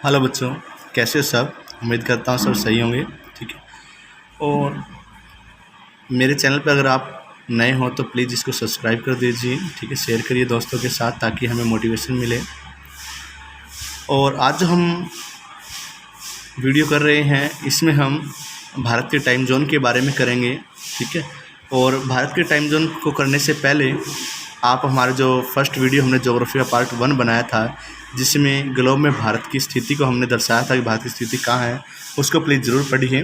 Hello बच्चों, कैसे हो सब। उम्मीद करता हूँ सब सही होंगे। ठीक है। और मेरे चैनल पर अगर आप नए हो तो प्लीज़ इसको सब्सक्राइब कर दीजिए। ठीक है, शेयर करिए दोस्तों के साथ ताकि हमें मोटिवेशन मिले। और आज जो हम वीडियो कर रहे हैं इसमें हम भारत के टाइम जोन के बारे में करेंगे। ठीक है। और भारत के टाइम जोन को करने से पहले आप हमारा जो फर्स्ट वीडियो हमने ज्योग्राफी का पार्ट 1 बनाया था, जिसमें ग्लोब में भारत की स्थिति को हमने दर्शाया था कि भारत की स्थिति कहाँ है, उसको प्लीज़ ज़रूर पढ़िए।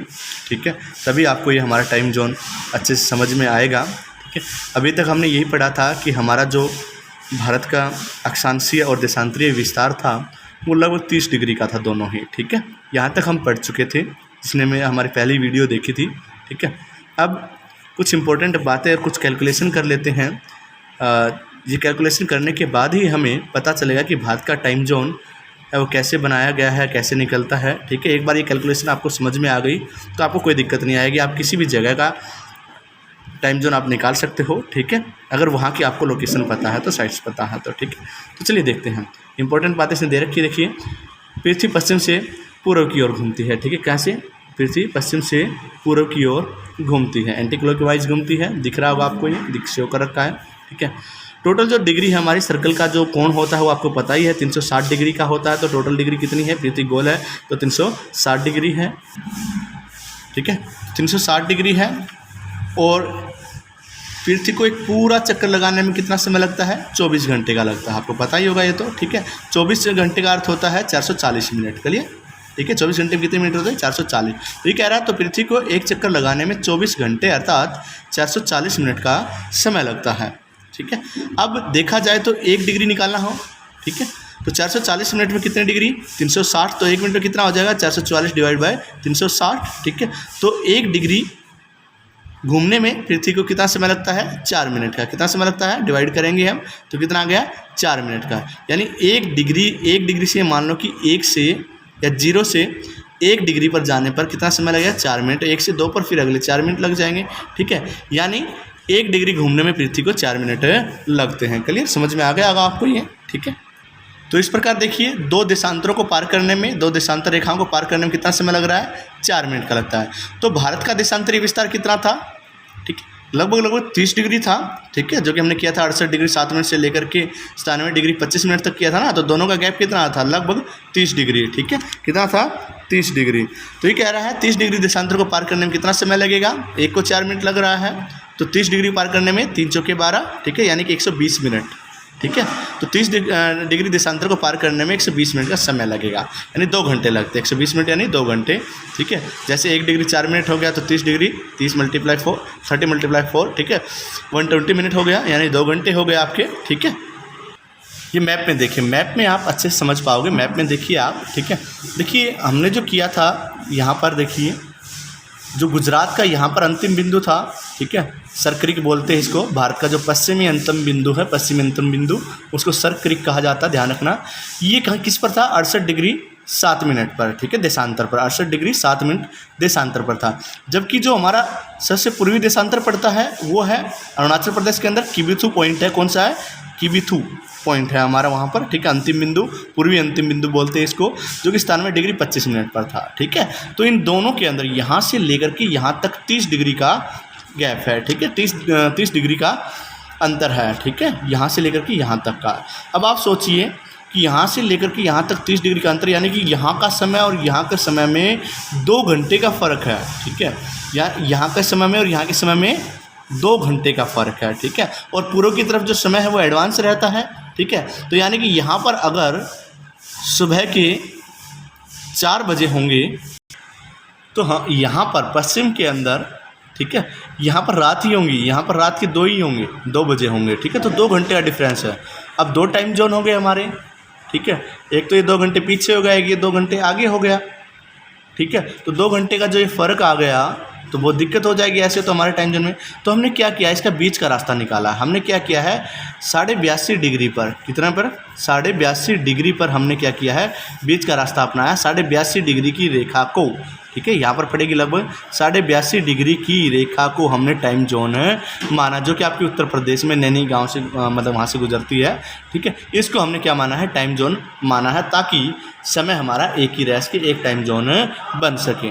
ठीक है, तभी आपको ये हमारा टाइम जोन अच्छे से समझ में आएगा। ठीक है। अभी तक हमने यही पढ़ा था कि हमारा जो भारत का अक्षांशीय और देशांतरीय विस्तार था वो लगभग 30 डिग्री का था दोनों ही। ठीक है, यहाँ तक हम पढ़ चुके थे, जिसने में हमारी पहली वीडियो देखी थी। ठीक है। अब कुछ इम्पोर्टेंट बातें और कुछ कैलकुलेशन कर लेते हैं। ये कैलकुलेशन करने के बाद ही हमें पता चलेगा कि भारत का टाइम जोन है वो कैसे बनाया गया है, कैसे निकलता है। ठीक है, एक बार ये कैलकुलेशन आपको समझ में आ गई तो आपको कोई दिक्कत नहीं आएगी। आप किसी भी जगह का टाइम जोन आप निकाल सकते हो। ठीक है, अगर वहाँ की आपको लोकेशन पता है तो साइट्स पता है तो। ठीक है, तो चलिए देखते हैं। इंपॉर्टेंट बातें इसने दे रखी है। देखिए, पृथ्वी पश्चिम से पूर्व की ओर घूमती है। ठीक है, कैसे? पृथ्वी पश्चिम से पूर्व की ओर घूमती है, एंटी क्लॉकवाइज घूमती है। दिख रहा होगा आपको, ये दिख शो कर रखा है। ठीक है, टोटल जो डिग्री है हमारी सर्कल का जो कोण होता है वो आपको पता ही है, 360 डिग्री का होता है। तो टोटल डिग्री कितनी है? पृथ्वी गोल है तो 360 डिग्री है। ठीक है, 360 डिग्री है। और पृथ्वी को एक पूरा चक्कर लगाने में कितना समय लगता है? 24 घंटे का लगता है, आपको पता ही होगा ये तो। ठीक है, 24 घंटे का अर्थ होता है 440 मिनट। चलिए, ठीक है, 24 घंटे में कितने मिनट होते हैं? 440। तो ये कह रहा है तो पृथ्वी को एक चक्कर लगाने में 24 घंटे अर्थात 440 मिनट का समय लगता है। ठीक है, अब देखा जाए तो 1 डिग्री निकालना हो। ठीक है, तो 440 मिनट में कितने डिग्री? 360। तो 1 मिनट में कितना हो जाएगा? 444 डिवाइड बाय 360। ठीक है, तो 1 डिग्री घूमने में पृथ्वी को कितना समय लगता है? 4 मिनट का। कितना समय लगता है? डिवाइड करेंगे हम तो कितना आ गया? 4 मिनट का। यानी 1 डिग्री से मान लो कि 1 से या 0 से 1 डिग्री पर जाने पर कितना समय लगेगा? 4 मिनट। 1 से 2 पर फिर अगले 4 मिनट लग जाएंगे। ठीक है, यानी 1 डिग्री घूमने में पृथ्वी को 4 मिनट लगते हैं। क्लियर? समझ में आ गया होगा आपको ये। ठीक है, तो इस प्रकार देखिए, 2 देशांतरों को पार करने में, 2 देशांतर रेखाओं को पार करने में कितना समय लग रहा है? 4 मिनट का लगता है। तो भारत का देशांतरीय विस्तार कितना था? ठीक है, लगभग 30 डिग्री था। ठीक है, जो कि हमने किया था 68 डिग्री 7 मिनट से लेकर के 97 डिग्री 25 मिनट तक किया था ना। तो दोनों का गैप कितना था? लगभग 30 डिग्री। ठीक है, कितना था? 30 डिग्री। तो ये कह रहा है 30 डिग्री देशांतर को पार करने में कितना समय लगेगा? एक को 4 मिनट लग रहा है, तो 30 डिग्री पार करने में 3 चौके 12। ठीक है, यानी कि 120 मिनट। ठीक है, तो 30 डिग्री देशांतर को पार करने में 120 मिनट का समय लगेगा, यानी 2 घंटे लगते हैं। 120 मिनट यानी 2 घंटे। ठीक है, जैसे 1 डिग्री 4 मिनट हो गया तो 30 डिग्री 30 × 4 30 × 4। ठीक है, 120 मिनट हो गया, यानी 2 घंटे हो गए आपके। ठीक है, ये मैप में देखिए, मैप में आप अच्छे से समझ पाओगे। मैप में देखिए आप। ठीक है, देखिए हमने जो किया था यहाँ पर, देखिए जो गुजरात का यहाँ पर अंतिम बिंदु था। ठीक है, सर क्रिक बोलते हैं इसको। भारत का जो पश्चिमी अंतिम बिंदु है, पश्चिमी अंतिम बिंदु, उसको सर क्रिक कहा जाता है, ध्यान रखना। ये कहाँ किस पर था? 68 डिग्री 7 मिनट पर। ठीक है, देशांतर पर 68 डिग्री 7 मिनट देशांतर पर था। जबकि जो हमारा सबसे पूर्वी देशांतर पड़ता है वो है अरुणाचल प्रदेश के अंदर किबिथु पॉइंट है। कौन सा है? किबिथु पॉइंट है हमारा वहाँ पर। ठीक है, अंतिम बिंदु, पूर्वी अंतिम बिंदु बोलते हैं इसको, जो कि 97 डिग्री 25 मिनट पर था। ठीक है, तो इन दोनों के अंदर यहाँ से लेकर के यहाँ तक 30 डिग्री का गैप है। ठीक है, 30 डिग्री का अंतर है। ठीक है, यहाँ से लेकर के यहाँ तक का। अब आप सोचिए कि यहाँ से लेकर के यहाँ तक 30 डिग्री का अंतर, यानी कि यहाँ का समय और यहाँ के समय में 2 घंटे का फ़र्क है। ठीक है, यहाँ के समय में और यहाँ के समय में 2 घंटे का फ़र्क है। ठीक है, और पूर्व की तरफ जो समय है वो एडवांस रहता है। ठीक है, तो यानी कि यहाँ पर अगर सुबह के 4 बजे होंगे तो हाँ, यहाँ पर पश्चिम के अंदर, ठीक है, यहाँ पर रात ही होंगी, यहाँ पर रात के 2 ही होंगे, 2 बजे होंगे। ठीक है, तो 2 घंटे का डिफरेंस है। अब 2 टाइम जोन हो गए हमारे। ठीक है, एक तो ये 2 घंटे पीछे हो गया, एक ये 2 घंटे आगे हो गया। ठीक है, तो 2 घंटे का जो ये फ़र्क आ गया, तो बहुत दिक्कत हो जाएगी ऐसे तो हमारे टाइम जोन में। तो हमने क्या किया, इसका बीच का रास्ता निकाला। हमने क्या किया है, 82.5 डिग्री पर, कितना पर, 82.5 डिग्री पर हमने क्या किया है, बीच का रास्ता अपनाया। 82.5 डिग्री की रेखा को, ठीक है, यहाँ पर पड़ेगी लगभग 82.5 डिग्री की रेखा को हमने टाइम जोन माना, जो कि आपके उत्तर प्रदेश में नैनी गांव से मतलब वहाँ से गुजरती है, ठीक है। इसको हमने क्या माना है, टाइम जोन माना है, ताकि समय हमारा एक ही रह सके, एक टाइम जोन बन सके।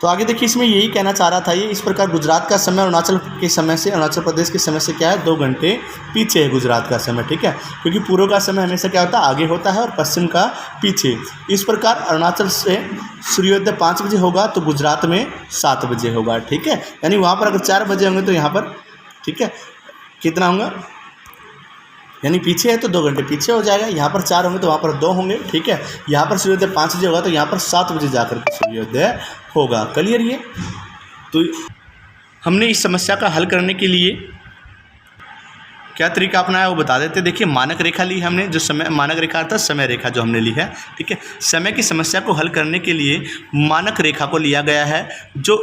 तो आगे देखिए, इसमें यही कहना चाह रहा था ये, इस प्रकार गुजरात का समय अरुणाचल के समय से, अरुणाचल प्रदेश के समय से क्या है, 2 घंटे पीछे है गुजरात का समय, ठीक है, क्योंकि पूर्व का समय हमेशा क्या होता है, आगे होता है और पश्चिम का पीछे। इस प्रकार अरुणाचल से सूर्योदय 5 बजे होगा तो गुजरात में 7 बजे होगा, ठीक है। यानी वहाँ पर अगर 4 बजे होंगे तो यहाँ पर, ठीक है, कितना होगा, यानी पीछे है तो 2 घंटे पीछे हो जाएगा। यहाँ पर 4 होंगे तो वहाँ पर 2 होंगे, ठीक है। यहाँ पर सूर्योदय 5 बजे होगा तो यहाँ पर 7 बजे जाकर के सूर्योदय होगा। क्लियर ये? तो हमने इस समस्या का हल करने के लिए क्या तरीका अपनाया वो बता देते। देखिए, मानक रेखा ली हमने, जो समय, मानक रेखा अर्थात समय रेखा जो हमने ली है, ठीक है। समय की समस्या को हल करने के लिए मानक रेखा को लिया गया है। जो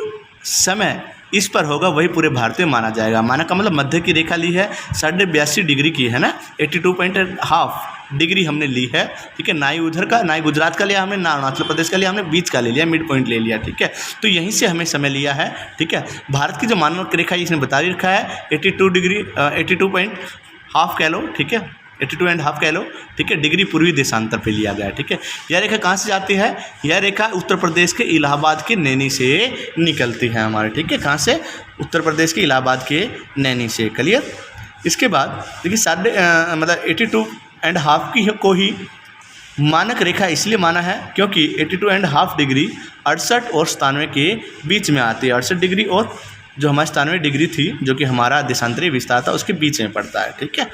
समय इस पर होगा वही पूरे भारत में माना जाएगा। मानक का मतलब मध्य की रेखा ली है, 82.5 डिग्री की है ना, 82.5 डिग्री हमने ली है, ठीक है। ना ही उधर का, ना ही गुजरात का लिया हमने, ना अरुणाचल प्रदेश का लिया हमने, बीच का ले लिया, मिड पॉइंट ले लिया, ठीक है। तो यहीं से हमें समय लिया है, ठीक है। भारत की जो मानक रेखा इसने बता ही रखा है, 82 डिग्री 82.5 कह लो, ठीक है, 82.5 कह लो, ठीक है, डिग्री पूर्वी देशांतर पे लिया गया है, ठीक है। यह रेखा कहाँ से जाती है, यह रेखा उत्तर प्रदेश के इलाहाबाद के नैनी से निकलती है हमारे, ठीक है। कहाँ से, उत्तर प्रदेश के इलाहाबाद के नैनी से। क्लियर? इसके बाद देखिए, 82.5 की को ही मानक रेखा इसलिए माना है क्योंकि 82.5 डिग्री 68 और 97 के बीच में आती है। 68 डिग्री और जो हमारी 97 डिग्री थी, जो कि हमारा देशांतरी विस्तार था, उसके बीच में पड़ता है, ठीक है।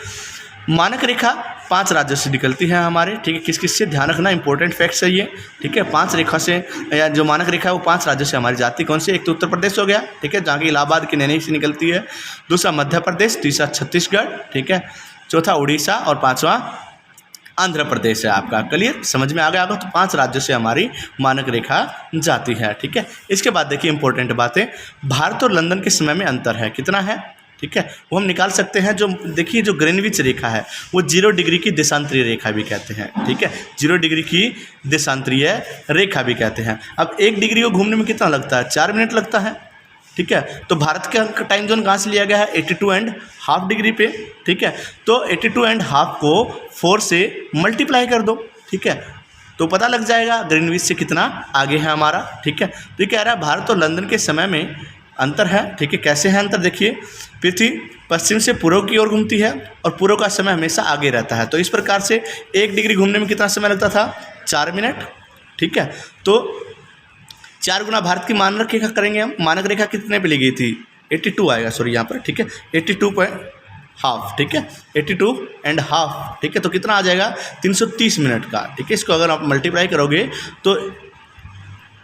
मानक रेखा 5 राज्यों से निकलती है हमारे, ठीक है। किस किस से, ध्यान रखना, इंपॉर्टेंट फैक्ट्स है ये, ठीक है। 5 रेखा से, या जो मानक रेखा है वो 5 राज्यों से हमारी जाती है। कौन से? एक तो उत्तर प्रदेश हो गया, ठीक है, जहाँ की इलाहाबाद की नैनी से निकलती है। दूसरा मध्य प्रदेश, तीसरा छत्तीसगढ़, ठीक है, चौथा उड़ीसा और 5वां आंध्र प्रदेश है आपका। क्लियर? समझ में आ गया आपको? तो 5 राज्यों से हमारी मानक रेखा जाती है, ठीक है। इसके बाद देखिए इंपॉर्टेंट बातें, भारत और लंदन के समय में अंतर है, कितना है, ठीक है, वो हम निकाल सकते हैं। जो देखिए, जो ग्रीनविच रेखा है वो 0 डिग्री की देशांतरीय रेखा भी कहते हैं, ठीक है, 0 डिग्री की देशांतरीय रेखा भी कहते हैं। अब 1 डिग्री को घूमने में कितना लगता है, 4 मिनट लगता है, ठीक है। तो भारत का टाइम जोन कहाँ से लिया गया है, 82.5 डिग्री पे, ठीक है। तो 82.5 को 4 से मल्टीप्लाई कर दो, ठीक है, तो पता लग जाएगा ग्रीनविच से कितना आगे है हमारा, ठीक है। तो ये कह रहा है भारत और लंदन के समय में अंतर है, ठीक है। कैसे है अंतर, देखिए, पृथ्वी पश्चिम से पूर्व की ओर घूमती है और पूर्व का समय हमेशा आगे रहता है। तो इस प्रकार से 1 डिग्री घूमने में कितना समय लगता था, 4 मिनट, ठीक है। तो 4 गुना भारत की मानक रेखा करेंगे हम। मानक रेखा कितने पे ली गई थी, 82 आएगा, सॉरी यहाँ पर, ठीक है, 82.5, ठीक है, 82.5, ठीक है। तो कितना आ जाएगा, 330 मिनट का, ठीक है। इसको अगर आप मल्टीप्लाई करोगे तो,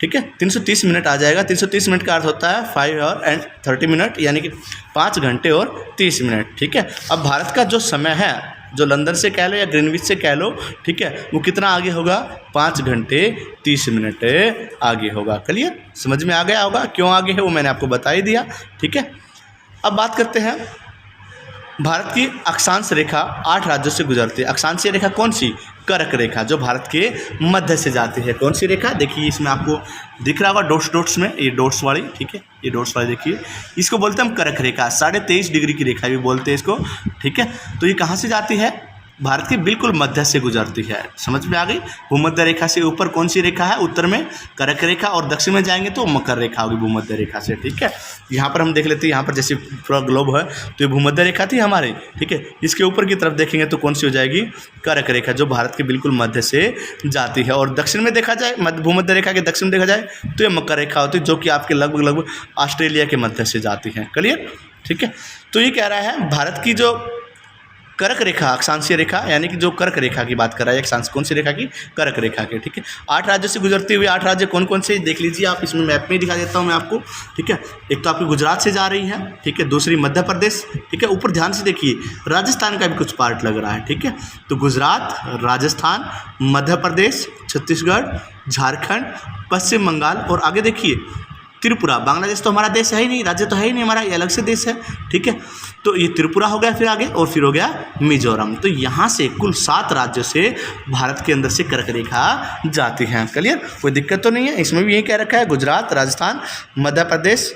ठीक है, 330 मिनट आ जाएगा। 330 मिनट का अर्थ होता है 5 और 30 मिनट, यानी कि 5 घंटे और 30 मिनट, ठीक है। अब भारत का जो समय है, जो लंदन से कह लो या ग्रीनविच से कह लो, ठीक है, वो कितना आगे होगा, 5 घंटे 30 मिनट आगे होगा। क्लियर? समझ में आ गया होगा क्यों आगे है, वो मैंने आपको बता ही दिया, ठीक है। अब बात करते हैं, भारत की अक्षांश रेखा 8 राज्यों से गुजरती है। अक्षांशीय रेखा कौन सी, कर्क रेखा, जो भारत के मध्य से जाती है। कौन सी रेखा, देखिए इसमें आपको दिख रहा होगा डॉट्स में, ये डॉट्स वाली, ठीक है, ये डॉट्स वाली देखिए, इसको बोलते हैं हम कर्क रेखा। 23.5 डिग्री की रेखा भी बोलते हैं इसको, ठीक है। तो ये कहाँ से जाती है, भारत के बिल्कुल मध्य से गुजरती है। समझ में आ गई? भूमध्य रेखा से ऊपर कौन सी रेखा है, उत्तर में कर्क रेखा, और दक्षिण में जाएंगे तो मकर रेखा होगी भूमध्य रेखा से, ठीक है। यहाँ पर हम देख लेते हैं, यहाँ पर जैसे पूरा ग्लोब है तो ये भूमध्य रेखा थी हमारी, ठीक है। इसके ऊपर की तरफ देखेंगे तो कौन सी हो जाएगी, कर्क रेखा, जो भारत के बिल्कुल मध्य से जाती है। और दक्षिण में देखा जाए, भूमध्य रेखा के दक्षिण में देखा जाए तो ये मकर रेखा होती है, जो कि आपके लगभग ऑस्ट्रेलिया के मध्य से जाती है। क्लियर? ठीक है। तो ये कह रहा है भारत की जो कर्क रेखा, अक्षांशीय रेखा, यानी कि जो कर्क रेखा की बात कर रहा है, अक्षांश कौन सी रेखा की, कर्क रेखा की, ठीक है। 8 राज्यों से गुजरती हुई, 8 राज्य कौन कौन से देख लीजिए आप, इसमें मैप में दिखा देता हूँ मैं आपको, ठीक है। एक तो आपकी गुजरात से जा रही है, ठीक है, दूसरी मध्य प्रदेश, ठीक है। ऊपर ध्यान से देखिए, राजस्थान का भी कुछ पार्ट लग रहा है, ठीक है। तो गुजरात, राजस्थान, मध्य प्रदेश, छत्तीसगढ़, झारखंड, पश्चिम बंगाल, और आगे देखिए त्रिपुरा, बांग्लादेश तो हमारा देश है ही नहीं, राज्य तो है ही नहीं हमारा, ये अलग से देश है, ठीक है। तो ये त्रिपुरा हो गया फिर आगे, और फिर हो गया मिजोरम। तो यहाँ से कुल 7 राज्यों से भारत के अंदर से कर्क रेखा जाती है। क्लियर, कोई दिक्कत तो नहीं है। इसमें भी यही कह रखा है, गुजरात, राजस्थान, मध्य प्रदेश,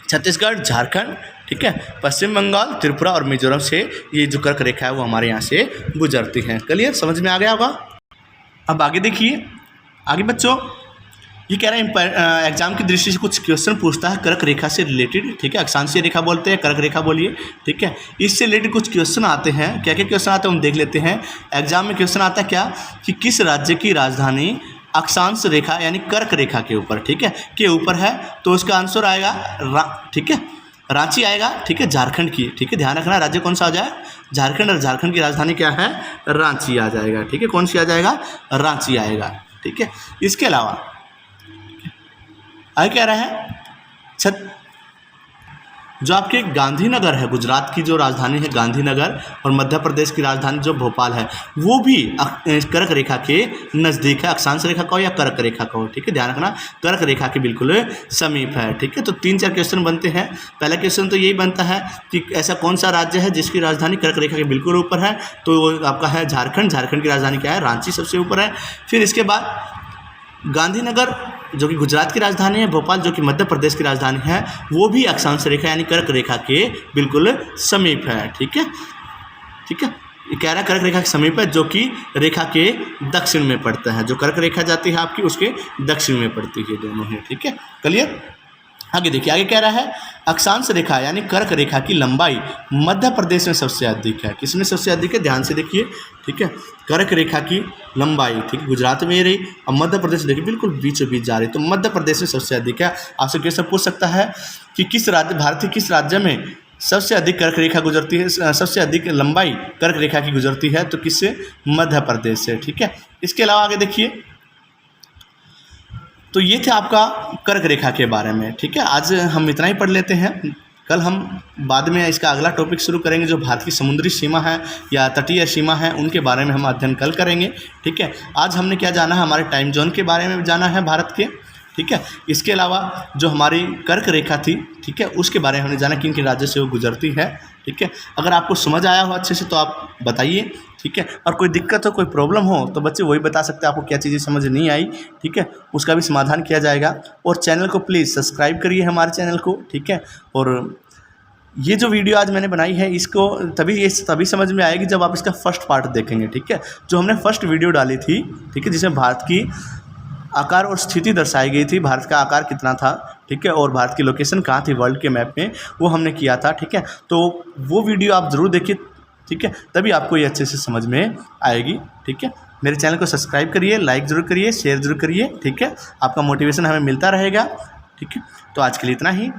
छत्तीसगढ़, झारखंड, ठीक है, पश्चिम बंगाल, त्रिपुरा और मिजोरम से ये जो कर्क रेखा है वो हमारे यहाँ से गुजरती है। क्लियर, समझ में आ गया होगा। अब आगे देखिए, आगे बच्चों ये कह रहा है एग्जाम की दृष्टि से कुछ क्वेश्चन पूछता है कर्क रेखा से रिलेटेड, ठीक है। अक्षांशीय रेखा बोलते हैं, कर्क रेखा बोलिए, ठीक है। इससे रिलेटेड कुछ क्वेश्चन आते हैं। क्या क्या क्वेश्चन आते हैं हम देख लेते हैं। एग्जाम में क्वेश्चन आता है क्या, कि किस राज्य की राजधानी अक्षांश रेखा यानी कर्क रेखा के ऊपर, ठीक है, के ऊपर है, तो उसका आंसर आएगा, ठीक है, रांची आएगा, ठीक है, झारखंड की, ठीक है। ध्यान रखना राज्य कौन सा आ जाए, झारखंड, और झारखंड की राजधानी क्या है, रांची आ जाएगा, ठीक है। कौन सी आ जाएगा, रांची आएगा, ठीक है। इसके अलावा आगे कह रहा है जो आपके गांधीनगर है, गुजरात की जो राजधानी है गांधीनगर, और मध्य प्रदेश की राजधानी जो भोपाल है, वो भी कर्क रेखा के नज़दीक है, अक्षांश रेखा का हो या कर्क रेखा का हो, ठीक है। ध्यान रखना कर्क रेखा के बिल्कुल समीप है, ठीक है। तो 3-4 क्वेश्चन बनते हैं। पहला क्वेश्चन तो यही बनता है कि ऐसा कौन सा राज्य है जिसकी राजधानी कर्क रेखा के बिल्कुल ऊपर है, तो वो आपका है झारखंड। झारखंड की राजधानी क्या है, रांची सबसे ऊपर है। फिर इसके बाद गांधीनगर जो कि गुजरात की राजधानी है, भोपाल जो कि मध्य प्रदेश की राजधानी है, वो भी अक्षांश रेखा यानी कर्क रेखा के बिल्कुल समीप है, ठीक है, ठीक है। ये कह रहा है कर्क रेखा के समीप है, जो कि रेखा के दक्षिण में पड़ता है। जो कर्क रेखा जाती है आपकी, उसके दक्षिण में पड़ती है दोनों है, ठीक है। क्लियर, आगे देखिए, आगे कह रहा है अक्षांश रेखा यानी कर्क रेखा की लंबाई मध्य प्रदेश में सबसे अधिक है। किसमें सबसे अधिक है, ध्यान से देखिए, ठीक है। कर्क रेखा की लंबाई, ठीक है, गुजरात में ये रही, अब मध्य प्रदेश देखिए बिल्कुल बीचों बीच जा रही, तो मध्य प्रदेश में सबसे अधिक है। आपसे क्वेश्चन पूछ सकता है कि किस राज्य, भारत के किस राज्य में सबसे अधिक कर्क रेखा गुजरती है, सबसे अधिक लंबाई कर्क रेखा की गुजरती है, तो किससे, मध्य प्रदेश से, ठीक है। इसके अलावा आगे देखिए, तो ये थे आपका कर्क रेखा के बारे में, ठीक है। आज हम इतना ही पढ़ लेते हैं। कल हम बाद में इसका अगला टॉपिक शुरू करेंगे, जो भारत की समुद्री सीमा है या तटीय सीमा है, उनके बारे में हम अध्ययन कल करेंगे, ठीक है। आज हमने क्या जाना है, हमारे टाइम जोन के बारे में जाना है भारत के, ठीक है। इसके अलावा जो हमारी कर्क रेखा थी, ठीक है, उसके बारे में हमने जाना किन किन राज्यों से वो गुजरती है, ठीक है। अगर आपको समझ आया हो अच्छे से तो आप बताइए, ठीक है। और कोई दिक्कत हो, कोई प्रॉब्लम हो, तो बच्चे वही बता सकते हैं आपको क्या चीज़ें समझ नहीं आई, ठीक है, उसका भी समाधान किया जाएगा। और चैनल को प्लीज़ सब्सक्राइब करिए हमारे चैनल को, ठीक है। और ये जो वीडियो आज मैंने बनाई है, इसको तभी समझ में आएगी जब आप इसका फर्स्ट पार्ट देखेंगे, ठीक है। जो हमने फर्स्ट वीडियो डाली थी, ठीक है, जिसमें भारत की आकार और स्थिति दर्शाई गई थी, भारत का आकार कितना था, ठीक है, और भारत की लोकेशन कहाँ थी वर्ल्ड के मैप में, वो हमने किया था, ठीक है। तो वो वीडियो आप ज़रूर देखिए, ठीक है, तभी आपको ये अच्छे से समझ में आएगी, ठीक है। मेरे चैनल को सब्सक्राइब करिए, लाइक ज़रूर करिए, शेयर ज़रूर करिए, ठीक है। आपका मोटिवेशन हमें मिलता रहेगा, ठीक है। तो आज के लिए इतना ही।